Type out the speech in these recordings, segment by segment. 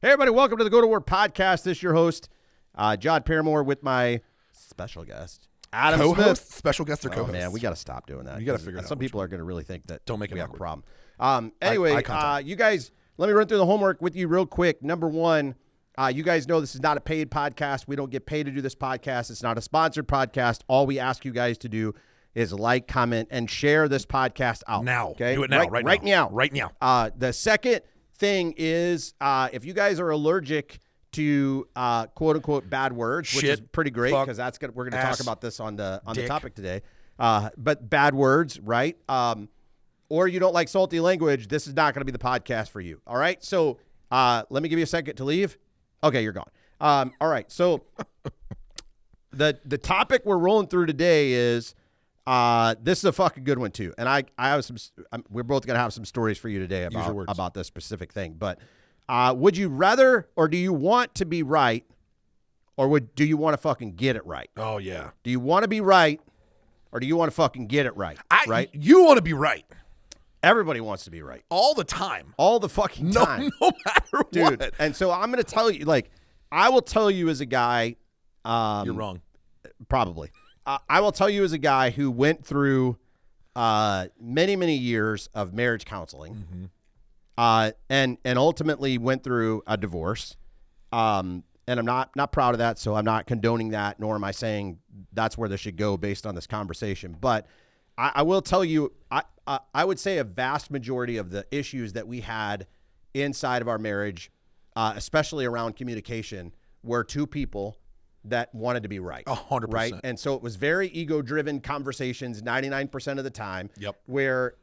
Hey, everybody, welcome to the Go to War podcast. This is your host, John Paramore, with my special guest, Adam Co-host? Smith. Special guest or co-host? Oh, man, we got to stop doing that. You got to figure it out. Some people are going to really think that Don't make it we have a awkward. problem. Anyway, you guys, let me run through the homework with you real quick. Number one, you guys know this is not a paid podcast. We don't get paid to do this podcast. It's not a sponsored podcast. All we ask you guys to do is like, comment, and share this podcast out. Now. Okay? Do it now. Right now. Right now. The second thing is if you guys are allergic to quote unquote bad words, which is pretty great because we're going to talk about this on the topic today. But bad words, right? Or you don't like salty language, this is not going to be the podcast for you. All right. So let me give you a second to leave. Okay, you're gone. All right. So the topic we're rolling through today is this is a fucking good one too. And I have some. We're both gonna have some stories for you today about this specific thing. But would you rather, or do you want to be right, or do you want to fucking get it right? Oh yeah. Do you want to be right, or do you want to fucking get it right? Right. You want to be right. Everybody wants to be right All the time. all the fucking time, No matter dude. what. And so I'm gonna tell you, I will tell you as a guy. You're wrong. Probably. I will tell you as a guy who went through many, many years of marriage counseling, and ultimately went through a divorce. And I'm not proud of that, so I'm not condoning that, nor am I saying that's where this should go based on this conversation. But I will tell you, I would say a vast majority of the issues that we had inside of our marriage, especially around communication, were two people that wanted to be right. 100%. Right? And so it was very ego-driven conversations 99% of the time. Yep. Where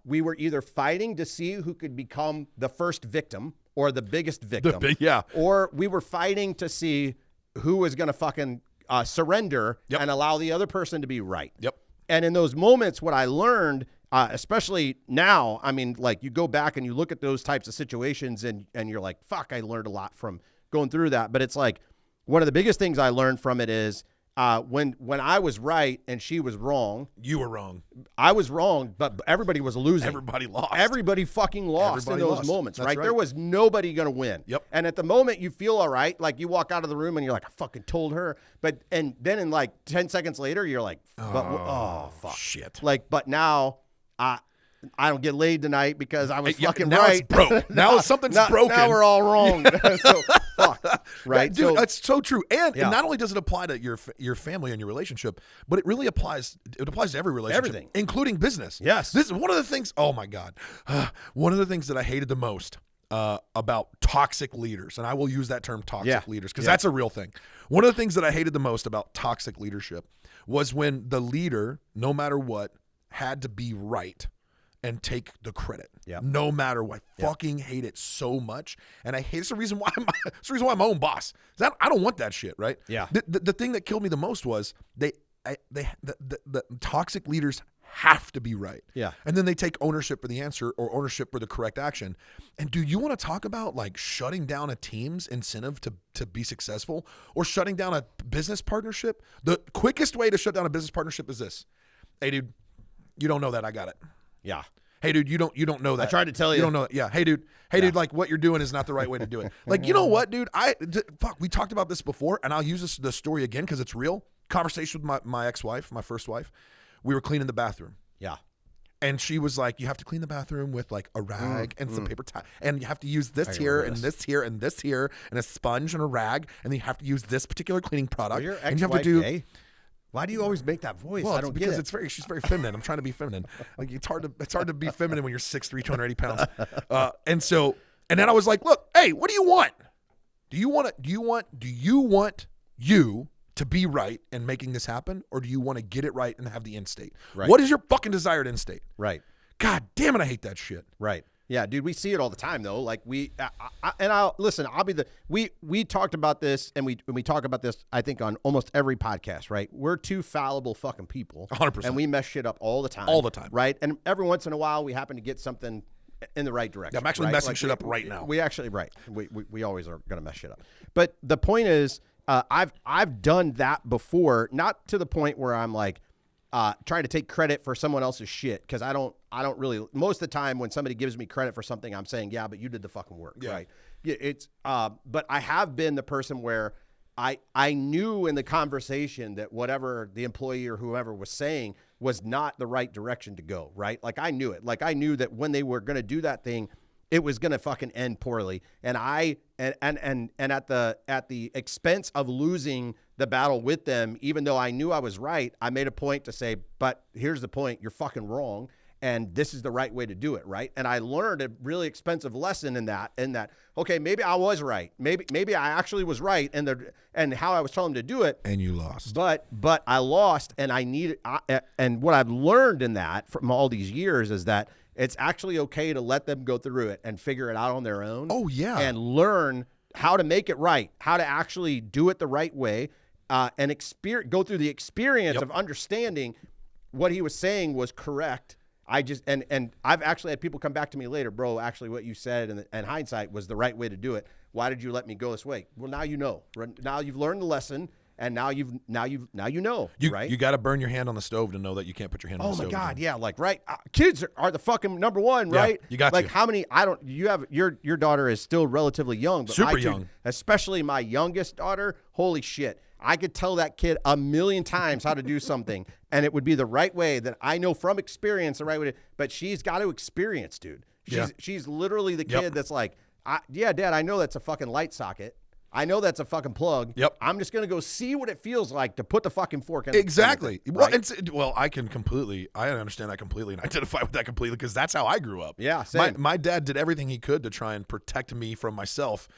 we were either fighting to see who could become the first victim or the biggest victim. Or we were fighting to see who was going to fucking surrender and allow the other person to be right. Yep. And in those moments, what I learned, especially now, I mean, like you go back and you look at those types of situations and you're like, fuck, I learned a lot from going through that. But it's like, one of the biggest things I learned from it is when I was right and she was wrong. You were wrong. I was wrong, but everybody was losing. Everybody lost. Everybody fucking lost in those moments, right? There was nobody going to win. Yep. And at the moment you feel all right. Like you walk out of the room and you're like, I fucking told her. And then in like 10 seconds later, you're like, oh, fuck. Shit. Like, but now I don't get laid tonight because I was fucking now right. It's broke. Now something's broken. Now we're all wrong. So, fuck. Right? Dude, so, that's so true. And not only does it apply to your family and your relationship, but it really applies to every relationship. Everything. Including business. Yes. This is one of the things, oh my God. One of the things that I hated the most about toxic leaders, and I will use that term toxic leaders because that's a real thing. One of the things that I hated the most about toxic leadership was when the leader, no matter what, had to be right and take the credit, no matter what. Fucking hate it so much, and I hate. It's the reason why I'm my own boss. I don't want that shit, right? Yeah. The thing that killed me the most was the toxic leaders have to be right. Yeah. And then they take ownership for the answer or ownership for the correct action. And do you want to talk about like shutting down a team's incentive to be successful or shutting down a business partnership? The quickest way to shut down a business partnership is this: hey, dude, you don't know that. I got it. Yeah. Hey, dude, you don't know that. I tried to tell you. You don't know that. Yeah. Hey, dude, like what you're doing is not the right way to do it. Like, you know what, dude? Fuck, we talked about this before, and I'll use the story again because it's real. Conversation with my ex-wife, my first wife. We were cleaning the bathroom. Yeah. And she was like, you have to clean the bathroom with like a rag and some paper towel. And you have to use this here and this here and this here and a sponge and a rag. And then you have to use this particular cleaning product. Well, your and you have to do gay? Why do you always make that voice? Well, I don't get it. Because she's very feminine. I'm trying to be feminine. Like it's hard to be feminine when you're 6'3", 280 pounds. And then I was like, look, hey, what do you want? Do you want you to be right in making this happen, or do you want to get it right and have the end state? Right. What is your fucking desired end state? Right. God damn it, I hate that shit. Right. Yeah, dude, we see it all the time though. Like we talked about this and we talk about this, I think, on almost every podcast, right? We're two fallible fucking people. 100%. And we mess shit up all the time. All the time. Right? And every once in a while we happen to get something in the right direction. Yeah, I'm actually messing shit up right now. We actually, right. We always are going to mess shit up. But the point is, I've done that before, not to the point where I'm like, trying to take credit for someone else's shit, because I don't really, most of the time when somebody gives me credit for something, I'm saying, yeah, but you did the fucking work, right? it's but I have been the person where I knew in the conversation that whatever the employee or whoever was saying was not the right direction to go, right? Like I knew it. Like I knew that when they were going to do that thing, it was going to fucking end poorly. And and at the expense of losing the battle with them, even though I knew I was right, I made a point to say, but here's the point, you're fucking wrong. And this is the right way to do it, right? And I learned a really expensive lesson in that, okay, maybe I was right. Maybe I actually was right and how I was telling them to do it. And you lost. But I lost, and and what I've learned in that from all these years is that it's actually okay to let them go through it and figure it out on their own. Oh, yeah. And learn how to make it right, how to actually do it the right way, and go through the experience of understanding what he was saying was correct. I just and I've actually had people come back to me later, bro. Actually, what you said and hindsight was the right way to do it. Why did you let me go this way? Well, now you know. Now you've learned the lesson, and now you know. Right? You got to burn your hand on the stove to know that you can't put your hand on the stove. Oh my God, again. Yeah, like right. Kids are the fucking number one, right? Yeah, you got like how many? I don't. You have your daughter is still relatively young, but super young, especially my youngest daughter. Holy shit. I could tell that kid a million times how to do something, and it would be the right way that I know from experience the right way. But she's got to experience, dude. She's literally the kid that's like, yeah, Dad, I know that's a fucking light socket. I know that's a fucking plug. Yep. I'm just going to go see what it feels like to put the fucking fork in. Exactly. Right? I understand that completely and identify with that completely because that's how I grew up. Yeah, same. My dad did everything he could to try and protect me from myself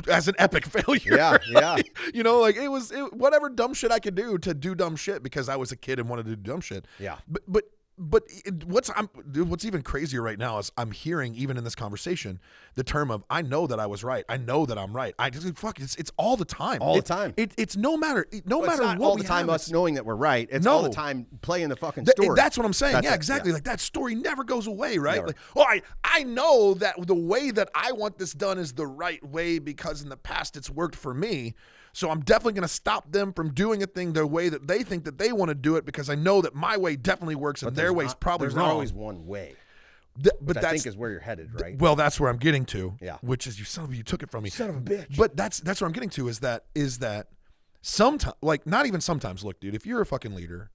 as an epic failure. Yeah. You know, like it was whatever dumb shit I could do to do dumb shit because I was a kid and wanted to do dumb shit. Yeah. But what's even crazier right now is I'm hearing even in this conversation the term of I know that I was right. I know that I'm right. It's all the time. All the time. It's no matter it's what not all the time us knowing that we're right. It's all the time playing the fucking story. That's what I'm saying. That's exactly. Yeah. Like that story never goes away, right? Never. Like, oh, I know that the way that I want this done is the right way because in the past it's worked for me. So I'm definitely going to stop them from doing a thing the way that they think that they want to do it because I know that my way definitely works and their way's probably wrong. There's not always one way. But I think is where you're headed, right? Well, that's where I'm getting to. Yeah. Which is you took it from me. Son of a bitch. But that's where I'm getting to is that sometimes, like not even sometimes, look, dude, if you're a fucking leader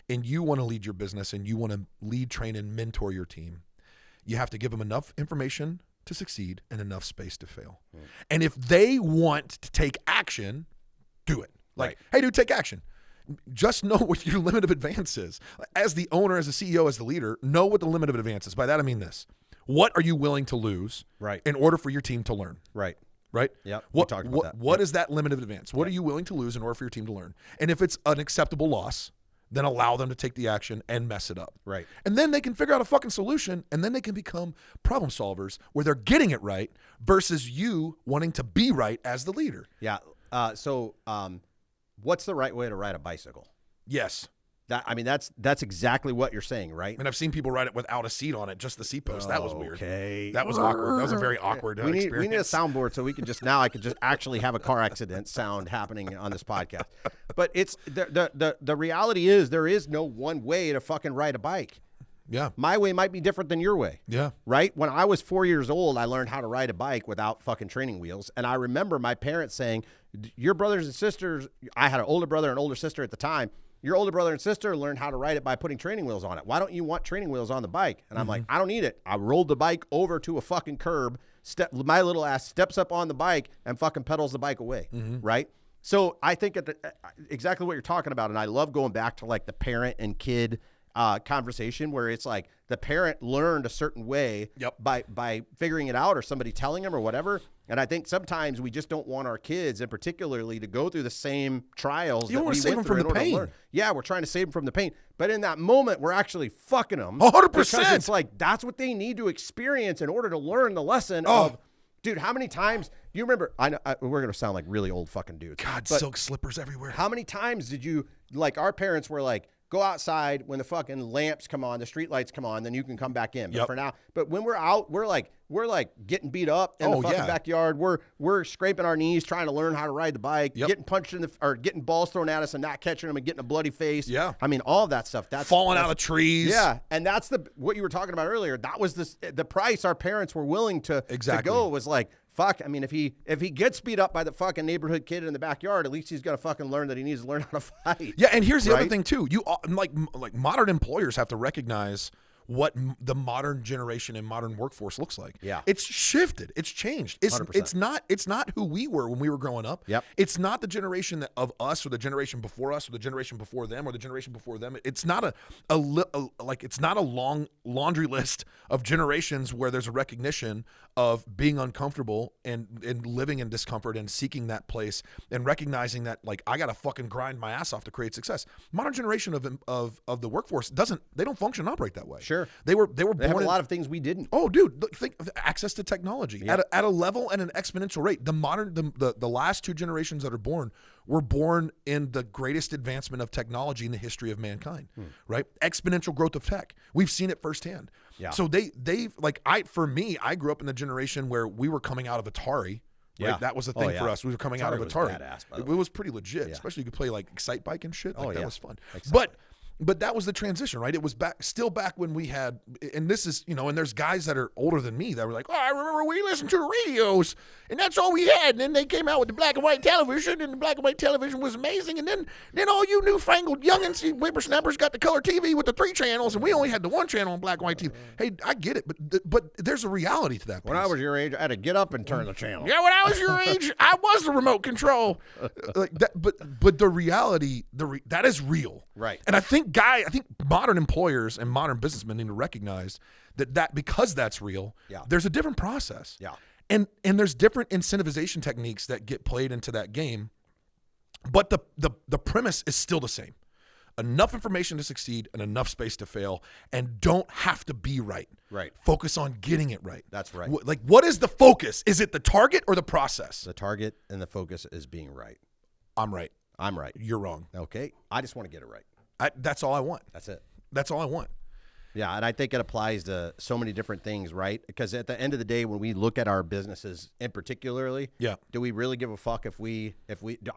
and you want to lead your business and you want to lead, train, and mentor your team, you have to give them enough information to succeed and enough space to fail. And if they want to take action, do it. Like, hey, dude, take action. Just know what your limit of advance is. As the owner, as the CEO, as the leader, know what the limit of advance is. By that, I mean this. What are you willing to lose in order for your team to learn? Right? Yep. We talked about that. What is that limit of advance? What are you willing to lose in order for your team to learn? And if it's an acceptable loss, then allow them to take the action and mess it up. Right. And then they can figure out a fucking solution, and then they can become problem solvers where they're getting it right versus you wanting to be right as the leader. Yeah. So what's the right way to ride a bicycle? Yes. That's exactly what you're saying, right? And I've seen people ride it without a seat on it, just the seat post. That was weird. Okay. That was awkward. That was a very awkward experience. We need a soundboard so we can I could just actually have a car accident sound happening on this podcast. But it's the reality is there is no one way to fucking ride a bike. Yeah. My way might be different than your way. Yeah. Right? When I was 4 years old, I learned how to ride a bike without fucking training wheels. And I remember my parents saying, your brothers and sisters, I had an older brother and older sister at the time. Your older brother and sister learned how to ride it by putting training wheels on it. Why don't you want training wheels on the bike? And I'm like, I don't need it. I rolled the bike over to a fucking curb. My little ass steps up on the bike and fucking pedals the bike away. Right? So I think exactly what you're talking about. And I love going back to like the parent and kid conversation where it's like the parent learned a certain way by figuring it out or somebody telling them or whatever. And I think sometimes we just don't want our kids, and particularly, to go through the same trials. You don't want to save them from the pain. Yeah, we're trying to save them from the pain. But in that moment, we're actually fucking them. 100%. Because it's like that's what they need to experience in order to learn the lesson of, dude, how many times do you remember? I know we're going to sound like really old fucking dudes. God, silk slippers everywhere. How many times did you, like our parents were like, go outside when the fucking lamps come on, the street lights come on, then you can come back in. But for now, when we're out, we're like getting beat up in the fucking backyard. We're scraping our knees trying to learn how to ride the bike, getting punched or getting balls thrown at us and not catching them and getting a bloody face. Yeah. I mean, all of that stuff. That's falling out of trees. Yeah. And that's what you were talking about earlier. That was the price our parents were willing to go was like fuck, I mean, if he gets beat up by the fucking neighborhood kid in the backyard, at least he's gonna fucking learn that he needs to learn how to fight. Yeah, and here's the other thing too. You like modern employers have to recognize what the modern generation and modern workforce looks like. Yeah. It's shifted. It's changed. It's 100%. it's not who we were when we were growing up. Yep. It's not the generation of us or the generation before us or the generation before them or the generation before them. It's not it's not a long laundry list of generations where there's a recognition of being uncomfortable and living in discomfort and seeking that place and recognizing that like I got to fucking grind my ass off to create success. Modern generation of the workforce they don't function and operate that way. Sure. They were born have a lot of things we didn't. Oh, dude, think of access to technology at a level and an exponential rate. The last two generations that are born were born in the greatest advancement of technology in the history of mankind, right? Exponential growth of tech. We've seen it firsthand. Yeah. So I grew up in the generation where we were coming out of Atari. Right? Yeah. That was the thing for us. We were coming out of Atari. Badass, it was pretty legit, especially you could play like Excite Bike and shit. That was fun. Exactly. But that was the transition, right? It was still back when we had, and this is, and there's guys that are older than me that were like, oh, I remember we listened to radios, and that's all we had. And then they came out with the black and white television, and the black and white television was amazing. And then all you newfangled youngins, whippersnappers, got the color TV with the 3 channels, and we only had the 1 channel on black and white TV. Hey, I get it, but there's a reality to that. When I was your age, I had to get up and turn the channel. Yeah, when I was your age, I was the remote control. Like that, but the reality, that is real, right? And I think modern employers and modern businessmen need to recognize that because that's real, there's a different process. Yeah. And there's different incentivization techniques that get played into that game. But the premise is still the same. Enough information to succeed and enough space to fail, and don't have to be right. Right. Focus on getting it right. That's right. What is the focus? Is it the target or the process? The target and the focus is being right. I'm right. I'm right. You're wrong. Okay. I just want to get it right. That's all I want. That's it. That's all I want. Yeah, and I think it applies to so many different things, right? Because at the end of the day, when we look at our businesses in particularly, do we really give a fuck if we?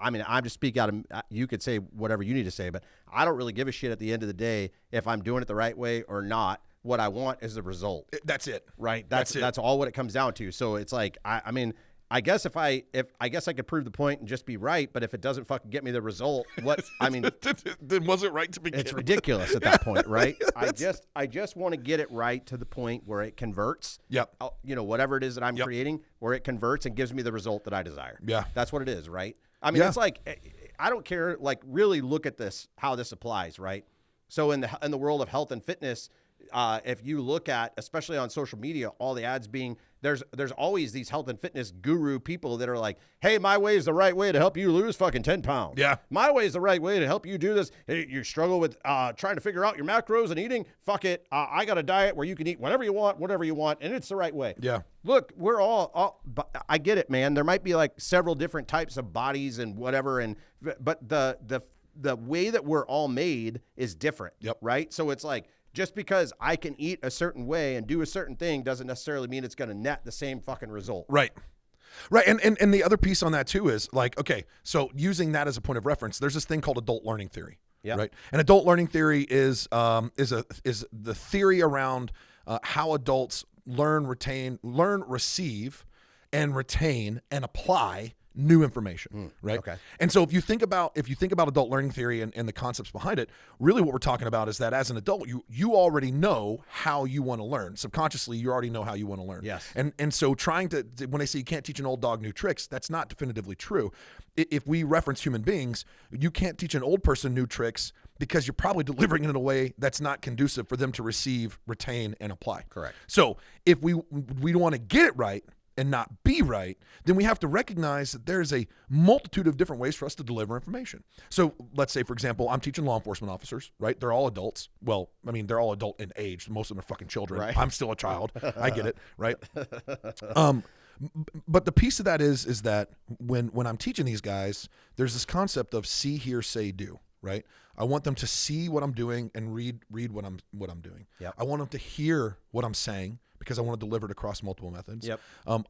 I mean, I'm just speaking out of. You could say whatever you need to say, but I don't really give a shit at the end of the day if I'm doing it the right way or not. What I want is the result. That's it, right? That's it. That's all what it comes down to. So it's like, I mean. I guess I could prove the point and just be right, but if it doesn't fucking get me the result, then was it right to begin? It's ridiculous at that point, right? I just want to get it right to the point where it converts. Yep. Whatever it is that I'm creating, where it converts and gives me the result that I desire. Yeah. That's what it is, right? I mean, it's like I don't care. Like, really look at this, how this applies, right? So in the world of health and fitness, if you look at, especially on social media, all the ads being there's always these health and fitness guru people that are like, hey, my way is the right way to help you lose fucking 10 pounds. Yeah. My way is the right way to help you do this. Hey, you struggle with trying to figure out your macros and eating. Fuck it. I got a diet where you can eat whatever you want, and it's the right way. Yeah. Look, we're all I get it, man. There might be like several different types of bodies and whatever, but the way that we're all made is different. Yep. Right? So it's like, just because I can eat a certain way and do a certain thing doesn't necessarily mean it's going to net the same fucking result. Right. Right. And the other piece on that too is like, okay, so using that as a point of reference, there's this thing called adult learning theory. Yeah. Right. And adult learning theory is the theory around how adults learn, receive, and retain and apply new information, right? Okay. And so if you think about adult learning theory and the concepts behind it, really what we're talking about is that as an adult, you already know how you want to learn. Subconsciously, you already know how you want to learn. Yes. And so trying to, when they say you can't teach an old dog new tricks, that's not definitively true. If we reference human beings, you can't teach an old person new tricks because you're probably delivering it in a way that's not conducive for them to receive, retain, and apply. Correct. So if we want to get it right and not be right, then we have to recognize that there's a multitude of different ways for us to deliver information. So let's say, for example, I'm teaching law enforcement officers, right? They're all adults. Well, I mean, they're all adult in age. Most of them are fucking children. Right. I'm still a child. I get it, right? But the piece of that is that when I'm teaching these guys, there's this concept of see, hear, say, do, right? I want them to see what I'm doing and read what I'm doing. Yep. I want them to hear what I'm saying because I want to deliver it across multiple methods. Yep.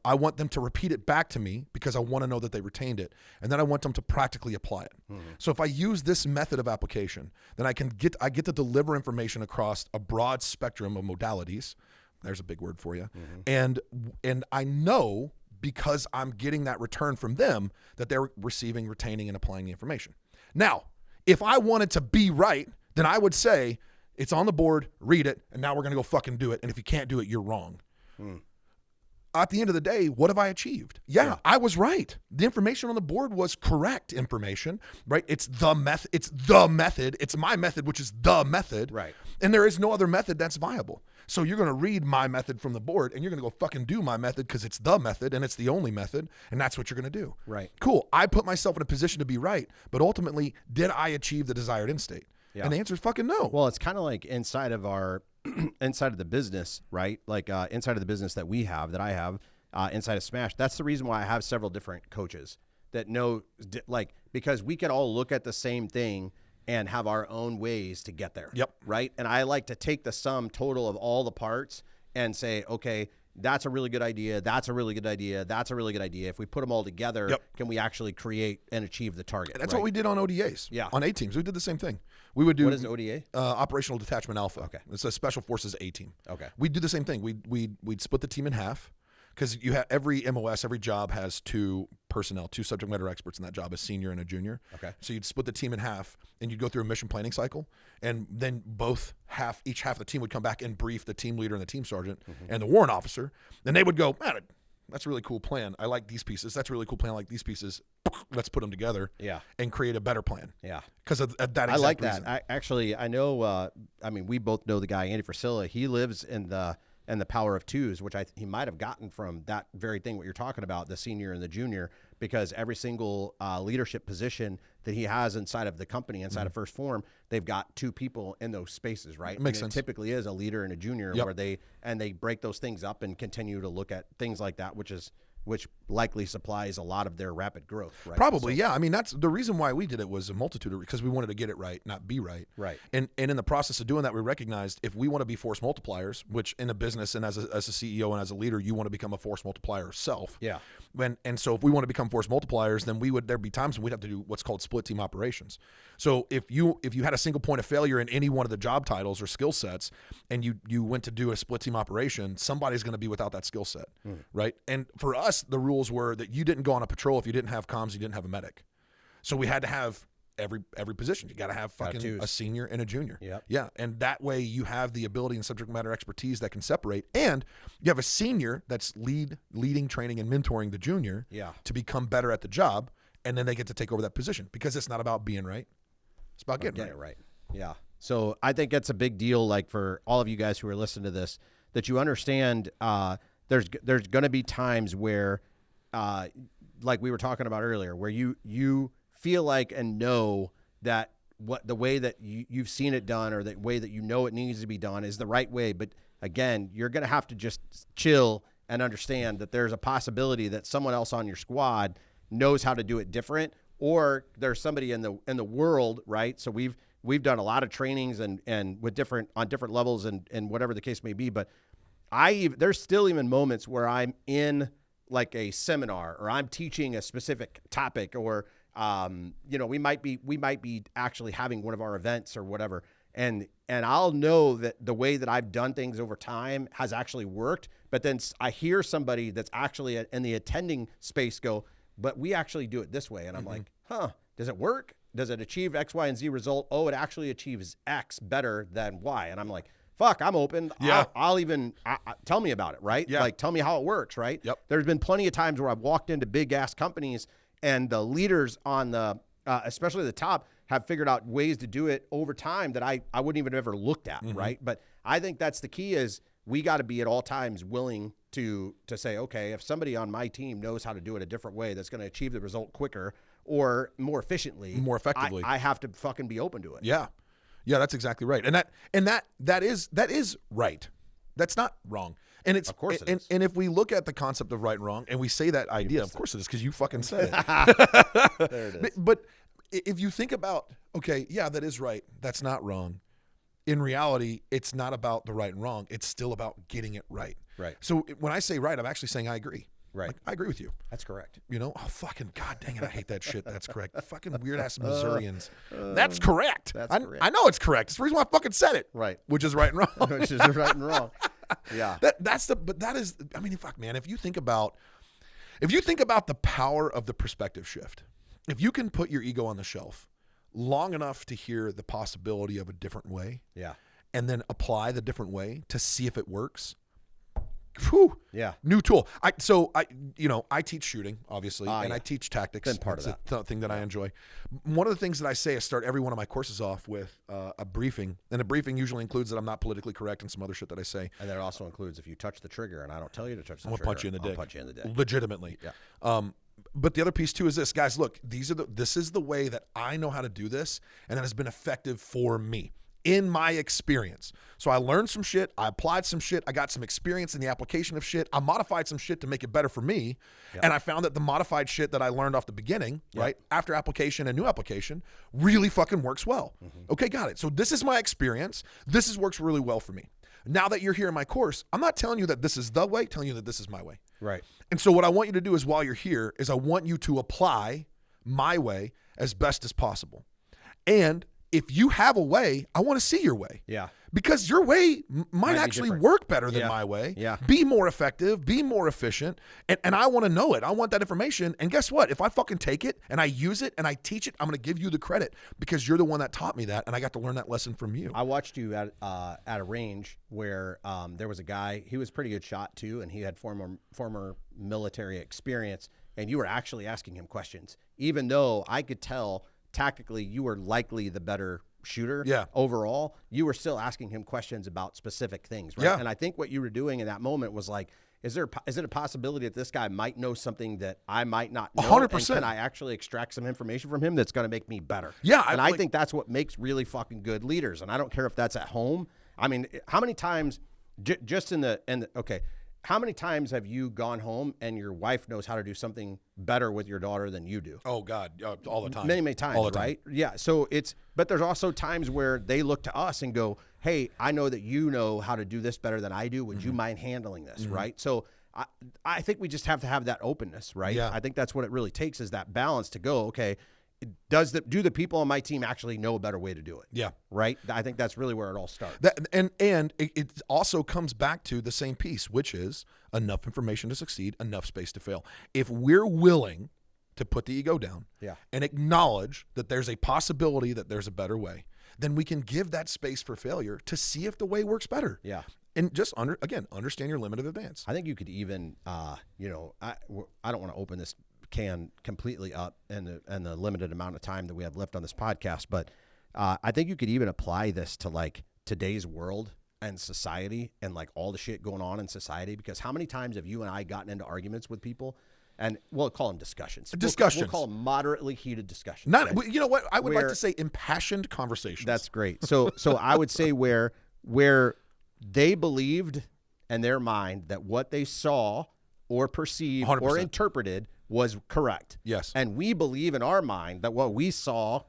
I want them to repeat it back to me because I want to know that they retained it. And then I want them to practically apply it. Mm-hmm. So if I use this method of application, then I get to deliver information across a broad spectrum of modalities. There's a big word for you. Mm-hmm. And I know because I'm getting that return from them that they're receiving, retaining, and applying the information. Now, if I wanted to be right, then I would say, it's on the board, read it, and now we're going to go fucking do it. And if you can't do it, you're wrong. At the end of the day, what have I achieved? Yeah, I was right. The information on the board was correct information, right? It's the method. It's my method, which is the method. Right. And there is no other method that's viable. So you're going to read my method from the board, and you're going to go fucking do my method because it's the method, and it's the only method, and that's what you're going to do. Right. Cool. I put myself in a position to be right, but ultimately, did I achieve the desired end state? Yeah. And the answer is fucking no. Well, it's kind of like inside of the business, right? Like inside of the business that I have inside of Smash. That's the reason why I have several different coaches that know, like, because we can all look at the same thing and have our own ways to get there. Yep. Right. And I like to take the sum total of all the parts and say, okay, that's a really good idea. That's a really good idea. That's a really good idea. If we put them all together, can we actually create and achieve the target? And that's what we did on ODAs. Yeah. On A-teams, we did the same thing. We would do. What is ODA? Operational Detachment Alpha. Okay. It's a Special Forces A-team. Okay. We'd do the same thing. We'd split the team in half because you have every MOS, every job has two personnel, two subject matter experts in that job, a senior and a junior. Okay. So you'd split the team in half and you'd go through a mission planning cycle, and then each half of the team would come back and brief the team leader and the team sergeant and the warrant officer. Then they would go, man, that's a really cool plan. I like these pieces. That's a really cool plan. I like these pieces. Let's put them together and create a better plan. Yeah. Because of that exact I like reason. that. I know, we both know the guy, Andy Frisilla. He lives in the power of twos, which he might have gotten from that very thing, what you're talking about, the senior and the junior, because every single leadership position that he has inside of the company, inside of First Form, they've got two people in those spaces, right? Makes sense. It typically is a leader and a junior where they break those things up and continue to look at things like that, which likely supplies a lot of their rapid growth, right? Probably, yeah. I mean, that's the reason why we did it, was a multitude of, because we wanted to get it right, not be right. Right. And in the process of doing that, we recognized if we want to be force multipliers, which in a business and as a CEO and as a leader, you want to become a force multiplier yourself. Yeah. And so if we want to become force multipliers, then there'd be times when we'd have to do what's called split team operations. So if you had a single point of failure in any one of the job titles or skill sets, and you went to do a split team operation, somebody's going to be without that skill set, right? And for us, the rules were that you didn't go on a patrol if you didn't have comms, you didn't have a medic. So we had to have every position. You got to have fucking a senior and a junior. Yep. Yeah. And that way you have the ability and subject matter expertise that can separate. And you have a senior that's leading, training, and mentoring the junior to become better at the job. And then they get to take over that position, because it's not about being right. It's about getting it right. Yeah. So I think that's a big deal, like for all of you guys who are listening to this, that you understand there's going to be times where, like we were talking about earlier, where you feel like and know that the way that you've seen it done, or the way that you know it needs to be done, is the right way. But again, you're going to have to just chill and understand that there's a possibility that someone else on your squad knows how to do it different, or there's somebody in the world, right? So we've done a lot of trainings and with on different levels and whatever the case may be. But there's still even moments where I'm in like a seminar, or I'm teaching a specific topic, or we might be actually having one of our events or whatever, and I'll know that the way that I've done things over time has actually worked. But then I hear somebody that's actually in the attending space go, but we actually do it this way. And I'm like, does it work? Does it achieve X, Y, and Z result? Oh, it actually achieves X better than Y. And I'm like, fuck, I'm open. Yeah. I'll even tell me about it, right? Yeah. Like, tell me how it works, right? Yep. There's been plenty of times where I've walked into big ass companies, and the leaders on the, especially the top, have figured out ways to do it over time that I wouldn't even have ever looked at, right? But I think that's the key, is we got to be at all times willing to say, okay, if somebody on my team knows how to do it a different way that's going to achieve the result quicker or more efficiently, more effectively, I have to fucking be open to it. Yeah. Yeah, that's exactly right. And that is right. That's not wrong. And it's, of course it is. And if we look at the concept of right and wrong, and we say that idea, of course it is, because you fucking said it. There it is. But if you think about, okay, yeah, that is right, that's not wrong. In reality, it's not about the right and wrong. It's still about getting it right. Right. So when I say right, I'm actually saying I agree. Right. Like, I agree with you. That's correct. Oh, fucking God dang it, I hate that shit. That's correct. Fucking weird-ass Missourians. That's correct. That's correct. I know it's correct. It's the reason why I fucking said it. Right. Which is right and wrong. Which is right and wrong. Yeah. But that is, I mean, fuck, man, if you think about, If you think about the power of the perspective shift, if you can put your ego on the shelf long enough to hear the possibility of a different way, and then apply the different way to see if it works. Whew, new tool. I teach shooting, obviously, and I teach tactics. Been part of that. The thing that I enjoy. One of the things that I say is start every one of my courses off with a briefing, and a briefing usually includes that I'm not politically correct and some other shit that I say. And that also includes if you touch the trigger and I don't tell you to touch the trigger, I'll punch you in the dick. I'll punch you in the dick. Legitimately. Yeah. But the other piece too is this, guys. Look, this is the way that I know how to do this, and that has been effective for me. In my experience. So I learned some shit. I applied some shit. I got some experience in the application of shit. I modified some shit to make it better for me. Yep. And I found that the modified shit that I learned off the beginning, right, after application and new application, really fucking works well. Mm-hmm. Okay, got it. So this is my experience. This works really well for me. Now that you're here in my course, I'm not telling you that this is the way, telling you that this is my way. Right. And so what I want you to do is while you're here is I want you to apply my way as best as possible. And if you have a way, I want to see your way. Yeah. Because your way might actually work better than my way. Yeah. Be more effective, be more efficient. And I want to know it. I want that information. And guess what? If I fucking take it and I use it and I teach it, I'm going to give you the credit because you're the one that taught me that. And I got to learn that lesson from you. I watched you at a range where there was a guy, he was a pretty good shot too. And he had former military experience. And you were actually asking him questions, even though I could tell tactically you were likely the better shooter overall. You were still asking him questions about specific things, right? And I think what you were doing in that moment was like, is it a possibility that this guy might know something that I might not know? 100%. And can I actually extract some information from him that's going to make me better? Yeah. And I think that's what makes really fucking good leaders. And I don't care if that's at home. I mean, how many times how many times have you gone home and your wife knows how to do something better with your daughter than you do? Oh God, all the time. Many times, all the time. Right? Yeah. So but there's also times where they look to us and go, hey, I know that you know how to do this better than I do. Would you mind handling this? Mm-hmm. Right. So I think we just have to have that openness, right? Yeah. I think that's what it really takes is that balance to go, okay, do the people on my team actually know a better way to do it? Yeah. Right? I think that's really where it all starts. And it also comes back to the same piece, which is enough information to succeed, enough space to fail. If we're willing to put the ego down and acknowledge that there's a possibility that there's a better way, then we can give that space for failure to see if the way works better. Yeah. And just understand your limit of advance. I think you could even, I don't want to open this can completely up and the limited amount of time that we have left on this podcast, but I think you could even apply this to like today's world and society and like all the shit going on in society, because how many times have you and I gotten into arguments with people, and we'll call them discussions. We'll call them moderately heated discussions. You know what? I would like to say impassioned conversations. That's great. So I would say where they believed in their mind that what they saw or perceived 100%. Or interpreted was correct. Yes. And we believe in our mind that what we saw,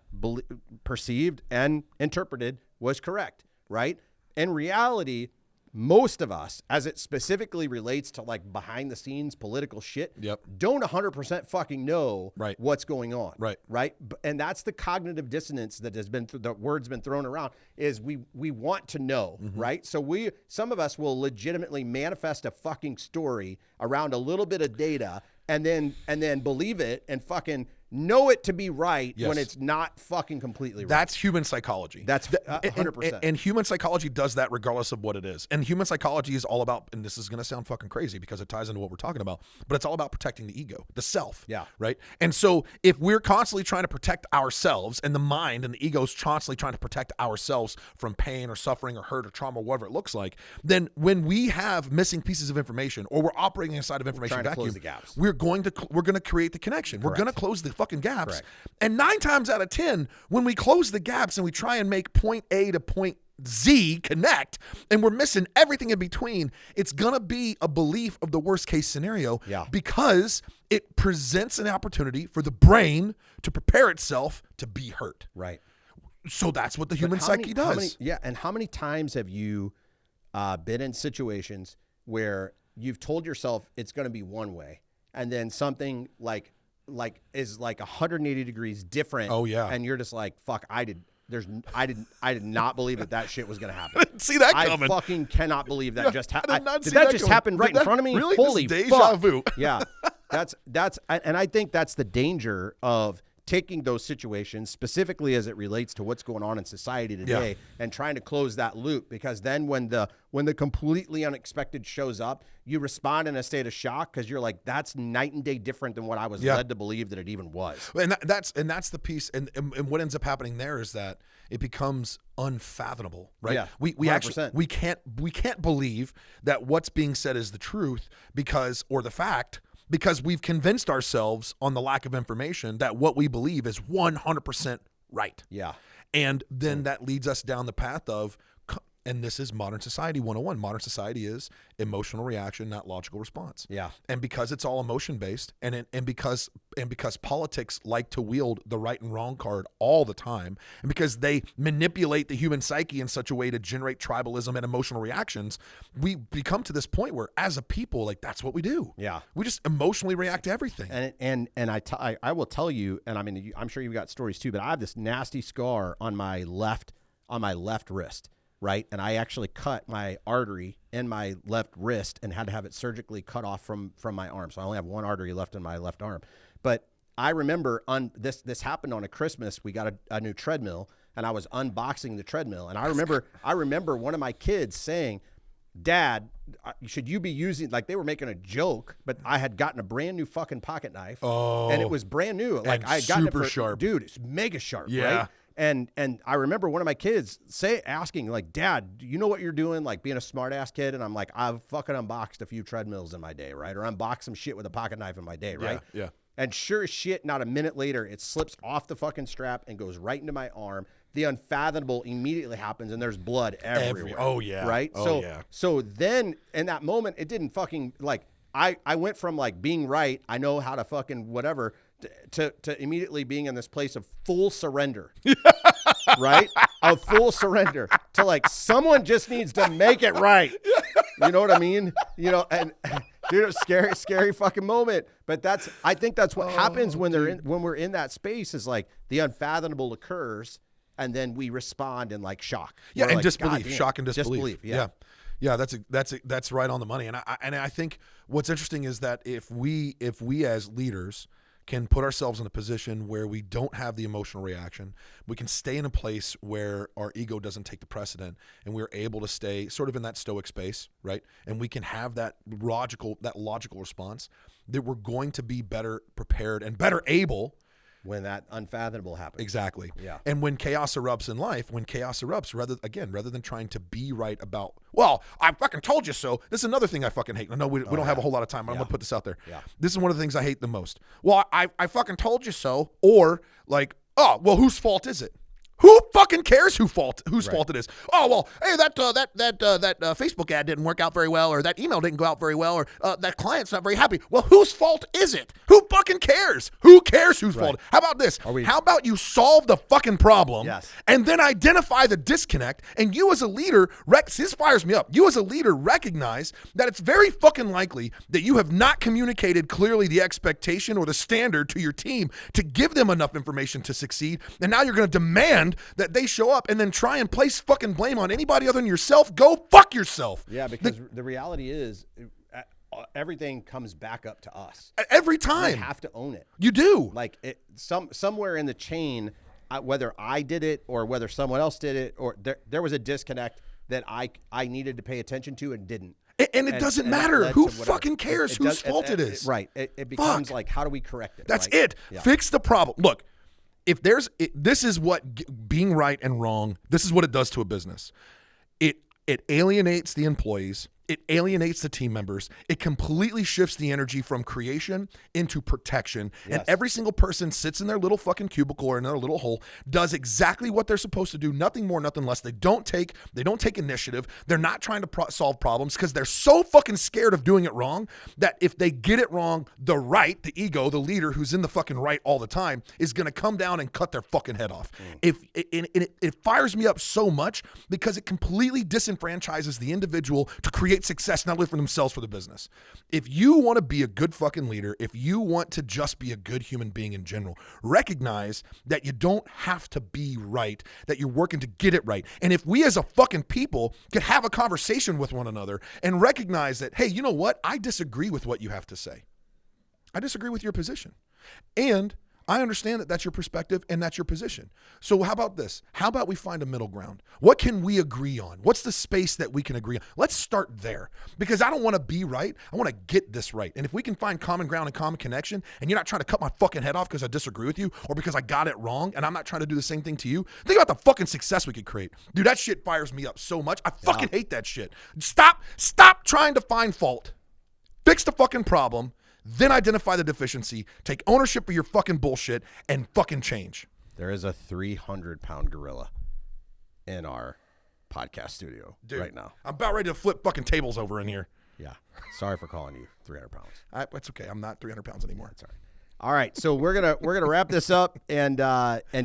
perceived, and interpreted was correct, right? In reality, most of us, as it specifically relates to like behind the scenes political shit, don't 100% fucking know what's going on. Right. And that's the cognitive dissonance that has been the word's been thrown around, is we want to know, right? So some of us will legitimately manifest a fucking story around a little bit of data and then believe it and fucking know it to be right when it's not fucking completely right. That's human psychology. That's 100%. And human psychology does that regardless of what it is. And human psychology is all about, and this is going to sound fucking crazy because it ties into what we're talking about, but it's all about protecting the ego, the self. Yeah. Right? And so if we're constantly trying to protect ourselves, and the mind and the ego is constantly trying to protect ourselves from pain or suffering or hurt or trauma or whatever it looks like, then when we have missing pieces of information or we're operating inside of information vacuum, we're going to create the connection. Correct. We're going to close the fucking gaps. Correct. And 9 times out of 10, when we close the gaps and we try and make point A to point Z connect, and we're missing everything in between, it's going to be a belief of the worst case scenario because it presents an opportunity for the brain to prepare itself to be hurt. Right. So that's what the human psyche does. And how many times have you been in situations where you've told yourself it's going to be one way, and then something is like 180 degrees different. Oh yeah. And you're just like, fuck, I did not believe that shit was going to happen. See that coming. I fucking cannot believe that just happened. Did that just happen right in front of me? Really? Holy deja fuck. vu. Yeah. and I think that's the danger of taking those situations, specifically as it relates to what's going on in society today, and trying to close that loop. Because then when the completely unexpected shows up, you respond in a state of shock because you're like, that's night and day different than what I was led to believe that it even was. And that's the piece. And what ends up happening there is that it becomes unfathomable, right? Yeah, we actually we can't believe that what's being said is the truth because we've convinced ourselves on the lack of information that what we believe is 100% right. Yeah. And then that leads us down the path of, and this is modern society 101. Modern society is emotional reaction, not logical response. Yeah. And because it's all emotion based, and because politics like to wield the right and wrong card all the time, and because they manipulate the human psyche in such a way to generate tribalism and emotional reactions, we become to this point where, as a people, like that's what we do. Yeah. We just emotionally react to everything. And I will tell you, and I mean, I'm sure you've got stories too, but I have this nasty scar on my left wrist. Right. And I actually cut my artery in my left wrist and had to have it surgically cut off from my arm. So I only have one artery left in my left arm. But I remember this happened on a Christmas. We got a new treadmill and I was unboxing the treadmill. And I remember one of my kids saying, Dad, should you be using, like they were making a joke, but I had gotten a brand new fucking pocket knife. Oh. And it was brand new. Like I had gotten it for, sharp. Dude, it's mega sharp. Yeah. Right? And I remember one of my kids asking, like, Dad, do you know what you're doing? Like being a smart ass kid. And I'm like, I've fucking unboxed a few treadmills in my day, right? Or unboxed some shit with a pocket knife in my day, right? Yeah. And sure as shit, not a minute later, it slips off the fucking strap and goes right into my arm. The unfathomable immediately happens and there's blood everywhere. Oh yeah. Right? Oh, so then in that moment, it didn't fucking like, I went from like being right, I know how to fucking whatever, to immediately being in this place of full surrender, right? Of full surrender to like, someone just needs to make it right. You know what I mean? You know, and dude, it's a scary fucking moment. But I think that's what happens when we're in that space is like the unfathomable occurs and then we respond in like shock. Yeah. We're And like, disbelief, shock and disbelief. Yeah. Yeah, that's right on the money. And I think what's interesting is that if we as leaders can put ourselves in a position where we don't have the emotional reaction, we can stay in a place where our ego doesn't take the precedent, and we're able to stay sort of in that stoic space, right? And we can have that logical response, that we're going to be better prepared and better able when that unfathomable happens. Exactly. Yeah. And when chaos erupts in life, rather than trying to be right about, well, I fucking told you so. This is another thing I fucking hate. I know we don't have a whole lot of time, but I'm going to put this out there. Yeah. This is one of the things I hate the most. Well, I fucking told you so. Or like, oh, well, whose fault is it? Who fucking cares whose fault it is? Oh, well, hey, that Facebook ad didn't work out very well, or that email didn't go out very well, or that client's not very happy. Well, whose fault is it? Who fucking cares? Who cares whose fault? How about this? How about you solve the fucking problem and then identify the disconnect, and you as a leader, this fires me up. You as a leader recognize that it's very fucking likely that you have not communicated clearly the expectation or the standard to your team to give them enough information to succeed, and now you're going to demand that they show up and then try and place fucking blame on anybody other than yourself. Go fuck yourself. Yeah, because the reality is everything comes back up to us. Every time. You have to own it. You do. Like somewhere in the chain, whether I did it or whether someone else did it, or there was a disconnect that I needed to pay attention to and didn't. And it doesn't matter. Who fucking cares whose fault it is? Right. It becomes like, how do we correct it? That's it. Yeah. Fix the problem. Look, this is what being right and wrong, this is what it does to a business. It alienates the employees. It alienates the team members. It completely shifts the energy from creation into protection. Yes. And every single person sits in their little fucking cubicle or in their little hole, does exactly what they're supposed to do, nothing more, nothing less. They don't take initiative. They're not trying to solve problems because they're so fucking scared of doing it wrong that if they get it wrong, the ego, the leader who's in the fucking right all the time is going to come down and cut their fucking head off. It fires me up so much because it completely disenfranchises the individual to create success, not live for themselves, for the business. If you want to be a good fucking leader, if you want to just be a good human being in general, recognize that you don't have to be right, that you're working to get it right. And if we as a fucking people could have a conversation with one another and recognize that, hey, you know what? I disagree with what you have to say. I disagree with your position. And I understand that that's your perspective and that's your position. So how about this? How about we find a middle ground? What can we agree on? What's the space that we can agree on? Let's start there, because I don't want to be right. I want to get this right. And if we can find common ground and common connection, and you're not trying to cut my fucking head off because I disagree with you or because I got it wrong and I'm not trying to do the same thing to you, think about the fucking success we could create. Dude, that shit fires me up so much. I fucking hate that shit. Stop trying to find fault. Fix the fucking problem. Then identify the deficiency, take ownership of your fucking bullshit, and fucking change. There is a 300-pound gorilla in our podcast studio right now. I'm about ready to flip fucking tables over in here. Yeah. Sorry for calling you 300 pounds. That's okay. I'm not 300 pounds anymore. That's all right. All right, so we're gonna wrap this up and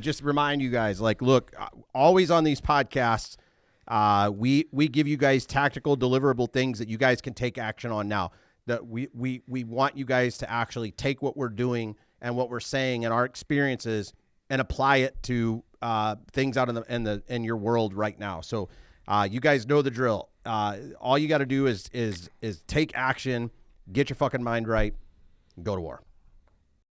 just remind you guys, like, look, always on these podcasts, we give you guys tactical, deliverable things that you guys can take action on now. That we want you guys to actually take what we're doing and what we're saying and our experiences and apply it to things out in your world right now. So you guys know the drill. All you got to do is take action, get your fucking mind right, and go to war.